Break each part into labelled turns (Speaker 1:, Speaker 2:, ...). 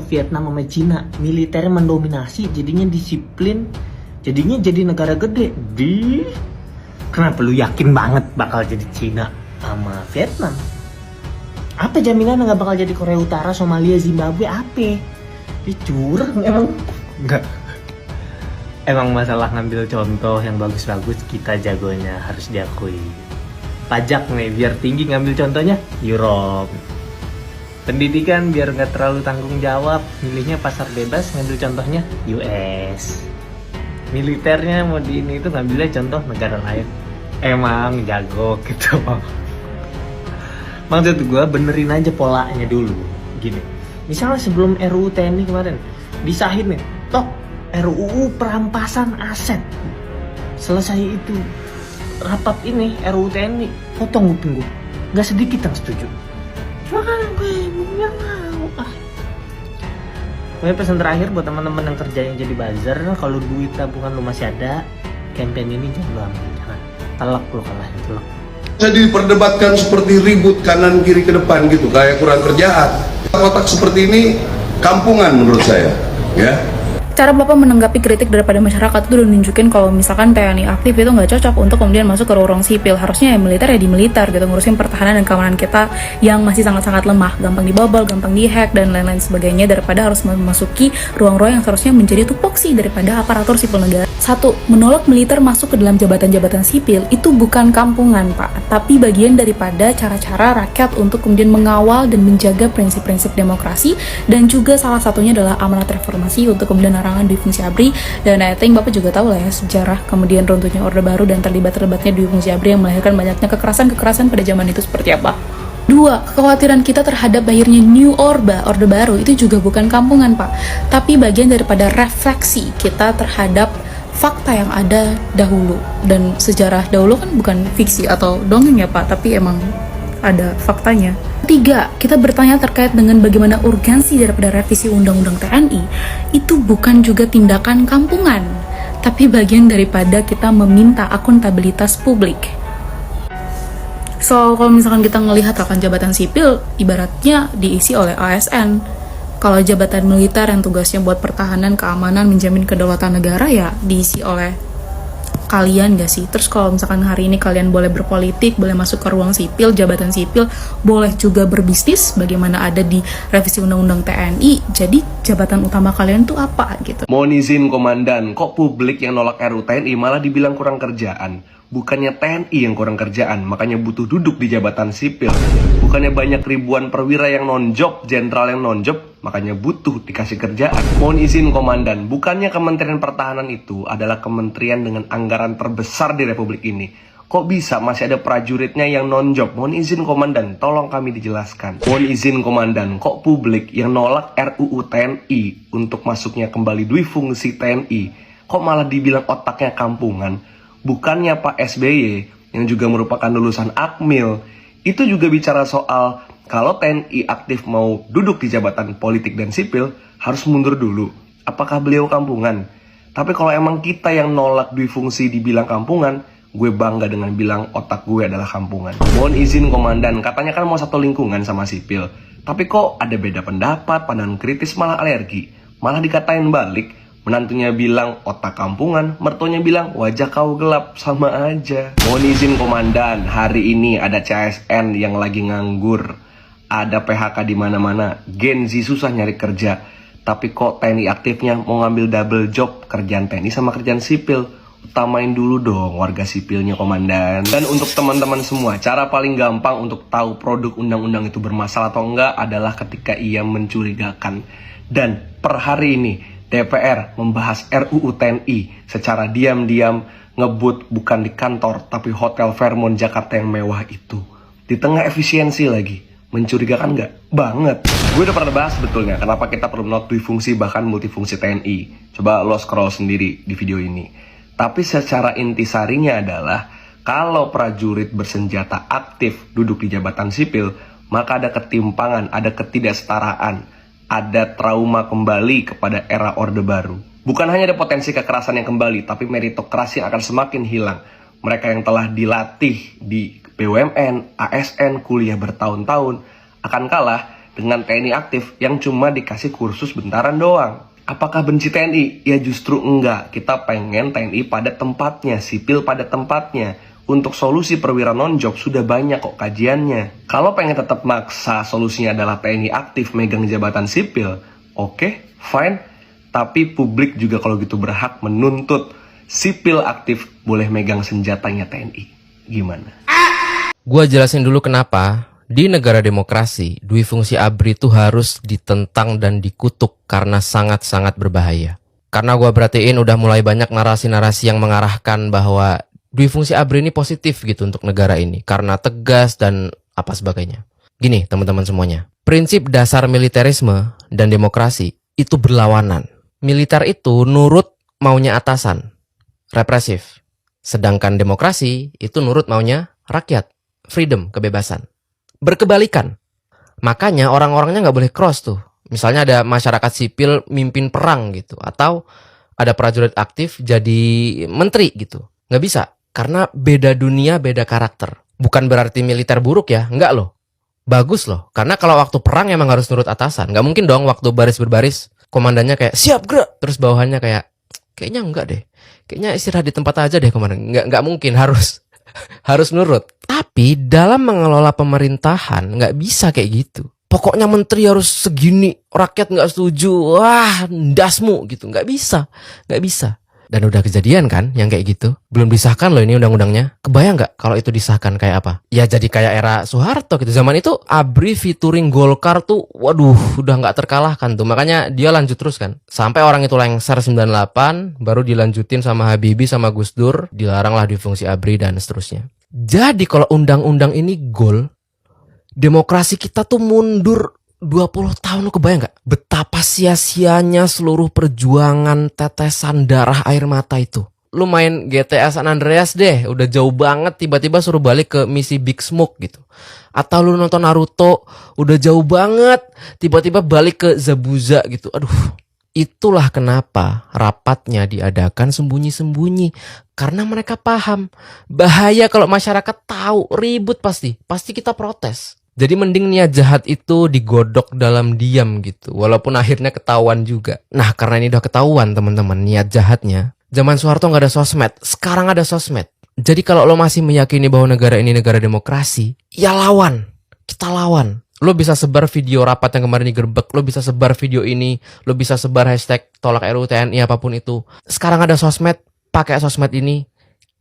Speaker 1: Vietnam sama Cina, militernya mendominasi, jadinya disiplin, jadinya jadi negara gede. Kenapa lu yakin banget bakal jadi Cina sama Vietnam? Apa jaminan nggak bakal jadi Korea Utara, Somalia, Zimbabwe? Apa? Curang emang. Enggak. Emang masalah ngambil contoh yang bagus-bagus kita jagonya, harus diakui. Pajak nih biar tinggi, ngambil contohnya Europe. Pendidikan biar nggak terlalu tanggung jawab, milihnya pasar bebas, ngambil contohnya US. Militernya mau di ini itu ngambilnya contoh negara lain. Emang jago gitu. Maksud gue benerin aja polanya dulu. Gini, misalnya sebelum RUU TNI kemarin disahin nih, toh RUU perampasan aset. Selesai itu rapat ini RUU TNI, potong kuping gue, nggak sedikit yang setuju. Cuma kan gue nggak mau. Pokoknya pesan terakhir buat teman-teman yang kerja yang jadi buzzer, kalau duit tabungan lu masih ada, campaign ini jangan lu ambil, jangan. Telak lu kalah, telak.
Speaker 2: Jadi diperdebatkan seperti ribut kanan kiri ke depan gitu, kayak kurang kerjaan. Kotak seperti ini kampungan menurut saya, ya.
Speaker 3: Cara Bapak menanggapi kritik daripada masyarakat itu udah nunjukin kalau misalkan TNI aktif itu nggak cocok untuk kemudian masuk ke ruang sipil. Harusnya ya militer ya di militer gitu, ngurusin pertahanan dan keamanan kita yang masih sangat-sangat lemah, gampang dibobol, gampang dihack dan lain-lain sebagainya, daripada harus memasuki ruang-ruang yang seharusnya menjadi tupoksi daripada aparatur sipil negara. 1. Menolak militer masuk ke dalam jabatan-jabatan sipil itu bukan kampungan, Pak, tapi bagian daripada cara-cara rakyat untuk kemudian mengawal dan menjaga prinsip-prinsip demokrasi, dan juga salah satunya adalah amanat reformasi untuk kemudian Dwi Fungsi ABRI. Dan I think Bapak juga tahu lah ya sejarah kemudian runtuhnya Orde Baru dan terlibatnya Dwi Fungsi ABRI yang melahirkan banyaknya kekerasan pada zaman itu seperti apa. 2. Kekhawatiran kita terhadap lahirnya New Orde Baru itu juga bukan kampungan, Pak, tapi bagian daripada refleksi kita terhadap fakta yang ada dahulu. Dan sejarah dahulu kan bukan fiksi atau dongeng ya, Pak, tapi emang ada faktanya. 3. Kita bertanya terkait dengan bagaimana urgensi daripada revisi Undang-Undang TNI. Itu bukan juga tindakan kampungan, tapi bagian daripada kita meminta akuntabilitas publik. So, kalau misalkan kita ngelihat rekan jabatan sipil, ibaratnya diisi oleh ASN. Kalau jabatan militer yang tugasnya buat pertahanan, keamanan, menjamin kedaulatan negara, ya diisi oleh kalian gak sih? Terus kalau misalkan hari ini kalian boleh berpolitik, boleh masuk ke ruang sipil, jabatan sipil, boleh juga berbisnis, bagaimana ada di revisi Undang-Undang TNI, jadi jabatan utama kalian tuh apa gitu?
Speaker 4: Mohon izin Komandan, kok publik yang nolak RUU TNI malah dibilang kurang kerjaan? Bukannya TNI yang kurang kerjaan, makanya butuh duduk di jabatan sipil. Bukannya banyak ribuan perwira yang non-job, jenderal yang non-job, makanya butuh dikasih kerjaan. Mohon izin Komandan, bukannya Kementerian Pertahanan itu adalah kementerian dengan anggaran terbesar di Republik ini. Kok bisa masih ada prajuritnya yang non-job? Mohon izin Komandan, tolong kami dijelaskan. Mohon izin Komandan, kok publik yang nolak RUU TNI untuk masuknya kembali Dwi Fungsi TNI, kok malah dibilang otaknya kampungan? Bukannya Pak SBY yang juga merupakan lulusan Akmil itu juga bicara soal kalau TNI aktif mau duduk di jabatan politik dan sipil harus mundur dulu. Apakah beliau kampungan? Tapi kalau emang kita yang nolak Dwi Fungsi dibilang kampungan, gue bangga dengan bilang otak gue adalah kampungan. Mohon izin Komandan, katanya kan mau satu lingkungan sama sipil, tapi kok ada beda pendapat, pandangan kritis malah alergi. Malah dikatain balik, menantunya bilang otak kampungan, mertuanya bilang wajah kau gelap, sama aja. Mohon izin Komandan, hari ini ada CSN yang lagi nganggur, ada PHK di mana-mana, Gen Z susah nyari kerja, tapi kok TNI aktifnya mau ngambil double job, kerjaan TNI sama kerjaan sipil. Utamain dulu dong warga sipilnya Komandan. Dan untuk teman-teman semua, cara paling gampang untuk tahu produk undang-undang itu bermasalah atau enggak adalah ketika ia mencurigakan. Dan per hari ini DPR membahas RUU TNI secara diam-diam, ngebut bukan di kantor tapi Hotel Fairmont Jakarta yang mewah itu. Di tengah efisiensi lagi, mencurigakan nggak? Banget. Gue udah pernah bahas sebetulnya kenapa kita perlu menolak difungsi bahkan multifungsi TNI. Coba lo scroll sendiri di video ini. Tapi secara intisarinya adalah kalau prajurit bersenjata aktif duduk di jabatan sipil, maka ada ketimpangan, ada ketidaksetaraan, ada trauma kembali kepada era Orde Baru. Bukan hanya ada potensi kekerasan yang kembali, tapi meritokrasi yang akan semakin hilang. Mereka yang telah dilatih di BUMN, ASN, kuliah bertahun-tahun, akan kalah dengan TNI aktif yang cuma dikasih kursus bentaran doang. Apakah benci TNI? Ya justru enggak. Kita pengen TNI pada tempatnya, sipil pada tempatnya. Untuk solusi perwira non-job sudah banyak kok kajiannya. Kalau pengen tetap maksa solusinya adalah TNI aktif megang jabatan sipil, oke, fine. Tapi publik juga kalau gitu berhak menuntut sipil aktif boleh megang senjatanya TNI. Gimana?
Speaker 5: Gua jelasin dulu kenapa di negara demokrasi, dui fungsi ABRI itu harus ditentang dan dikutuk karena sangat-sangat berbahaya. Karena gua perhatiin udah mulai banyak narasi-narasi yang mengarahkan bahwa dui fungsi ABRI ini positif gitu untuk negara ini karena tegas dan apa sebagainya. Gini teman-teman semuanya, prinsip dasar militerisme dan demokrasi itu berlawanan. Militer itu nurut maunya atasan, represif. Sedangkan demokrasi itu nurut maunya rakyat, freedom, kebebasan. Berkebalikan. Makanya orang-orangnya nggak boleh cross tuh. Misalnya ada masyarakat sipil mimpin perang gitu. Atau ada prajurit aktif jadi menteri gitu. Nggak bisa. Karena beda dunia, beda karakter. Bukan berarti militer buruk ya. Nggak loh. Bagus loh. Karena kalau waktu perang emang harus nurut atasan. Nggak mungkin dong waktu baris berbaris. Komandannya kayak siap gerak. Terus bawahannya kayaknya enggak deh. Kayaknya istirahat di tempat aja deh komandan. Nggak mungkin. Harus nurut. Tapi dalam mengelola pemerintahan nggak bisa kayak gitu. Pokoknya menteri harus segini, rakyat nggak setuju, wah ndasmu gitu. Nggak bisa. Dan udah kejadian kan yang kayak gitu. Belum disahkan loh ini undang-undangnya. Kebayang nggak kalau itu disahkan kayak apa? Ya jadi kayak era Soeharto gitu. Zaman itu ABRI featuring Golkar tuh, waduh udah nggak terkalahkan tuh. Makanya dia lanjut terus kan. Sampai orang itu lengser 98, baru dilanjutin sama Habibie sama Gus Dur. Dilaranglah di fungsi ABRI dan seterusnya. Jadi kalau undang-undang ini gol, demokrasi kita tuh mundur 20 tahun. Lu kebayang gak? Betapa sia-sianya seluruh perjuangan tetesan darah air mata itu. Lu main GTA San Andreas deh, udah jauh banget tiba-tiba suruh balik ke misi Big Smoke gitu. Atau lu nonton Naruto, udah jauh banget tiba-tiba balik ke Zabuza gitu. Aduh, itulah kenapa rapatnya diadakan sembunyi-sembunyi. Karena mereka paham, bahaya kalau masyarakat tahu, ribut pasti kita protes. Jadi mending niat jahat itu digodok dalam diam gitu. Walaupun akhirnya ketahuan juga. Nah karena ini udah ketahuan teman-teman niat jahatnya. Zaman Soeharto gak ada sosmed. Sekarang ada sosmed. Jadi kalau lo masih meyakini bahwa negara ini negara demokrasi, ya lawan. Kita lawan. Lo bisa sebar video rapat yang kemarin digerebek. Lo bisa sebar video ini. Lo bisa sebar hashtag tolak RUU TNI apapun itu. Sekarang ada sosmed. Pakai sosmed ini.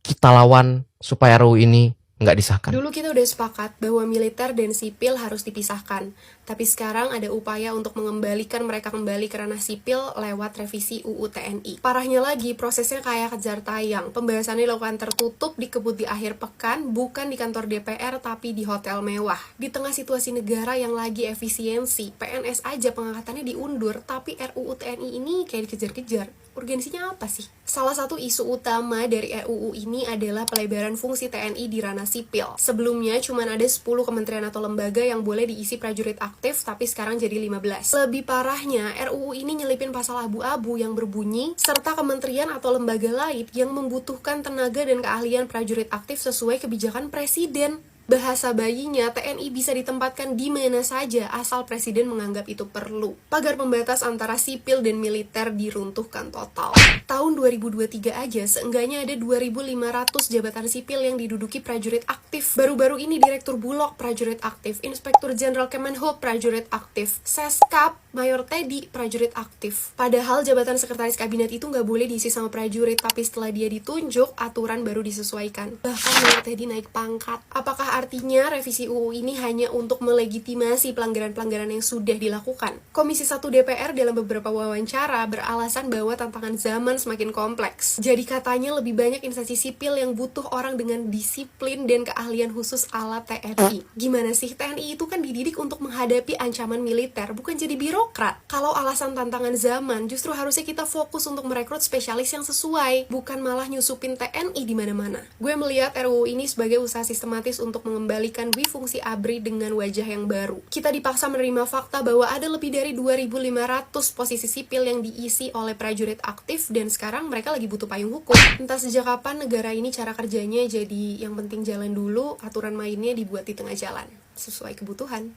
Speaker 5: Kita lawan supaya RUU ini nggak disahkan.
Speaker 6: Dulu kita udah sepakat bahwa militer dan sipil harus dipisahkan. Tapi sekarang ada upaya untuk mengembalikan mereka kembali ke ranah sipil lewat revisi UU TNI. Parahnya lagi, prosesnya kayak kejar tayang. Pembahasannya dilakukan tertutup, dikebut di akhir pekan, bukan di kantor DPR tapi di hotel mewah. Di tengah situasi negara yang lagi efisiensi, PNS aja pengangkatannya diundur, tapi RUU TNI ini kayak dikejar-kejar. Urgensinya apa sih? Salah satu isu utama dari RUU ini adalah pelebaran fungsi TNI di ranah sipil. Sebelumnya cuma ada 10 kementerian atau lembaga yang boleh diisi prajurit aktif, tapi sekarang jadi 15. Lebih parahnya, RUU ini nyelipin pasal abu-abu yang berbunyi, serta kementerian atau lembaga lain yang membutuhkan tenaga dan keahlian prajurit aktif sesuai kebijakan presiden. Bahasa bayinya, TNI bisa ditempatkan di mana saja asal presiden menganggap itu perlu. Pagar pembatas antara sipil dan militer diruntuhkan total. Tahun 2023 aja, seenggaknya ada 2.500 jabatan sipil yang diduduki prajurit aktif. Baru-baru ini Direktur Bulog prajurit aktif, Inspektur Jenderal Kemenhub prajurit aktif, Seskap, Mayor Teddy prajurit aktif. Padahal jabatan sekretaris kabinet itu nggak boleh diisi sama prajurit, tapi setelah dia ditunjuk, aturan baru disesuaikan. Bahkan Mayor Teddy naik pangkat. Apakah artinya revisi UU ini hanya untuk melegitimasi pelanggaran-pelanggaran yang sudah dilakukan? Komisi 1 DPR dalam beberapa wawancara beralasan bahwa tantangan zaman semakin kompleks. Jadi katanya lebih banyak instansi sipil yang butuh orang dengan disiplin dan keahlian khusus ala TNI. Gimana sih? TNI itu kan dididik untuk menghadapi ancaman militer, bukan jadi birokrat. Kalau alasan tantangan zaman, justru harusnya kita fokus untuk merekrut spesialis yang sesuai, bukan malah nyusupin TNI di mana-mana. Gue melihat RUU ini sebagai usaha sistematis untuk mengembalikan fungsi ABRI dengan wajah yang baru. Kita dipaksa menerima fakta bahwa ada lebih dari 2.500 posisi sipil yang diisi oleh prajurit aktif dan sekarang mereka lagi butuh payung hukum. Entah sejak kapan negara ini cara kerjanya jadi yang penting jalan dulu, aturan mainnya dibuat di tengah jalan sesuai kebutuhan.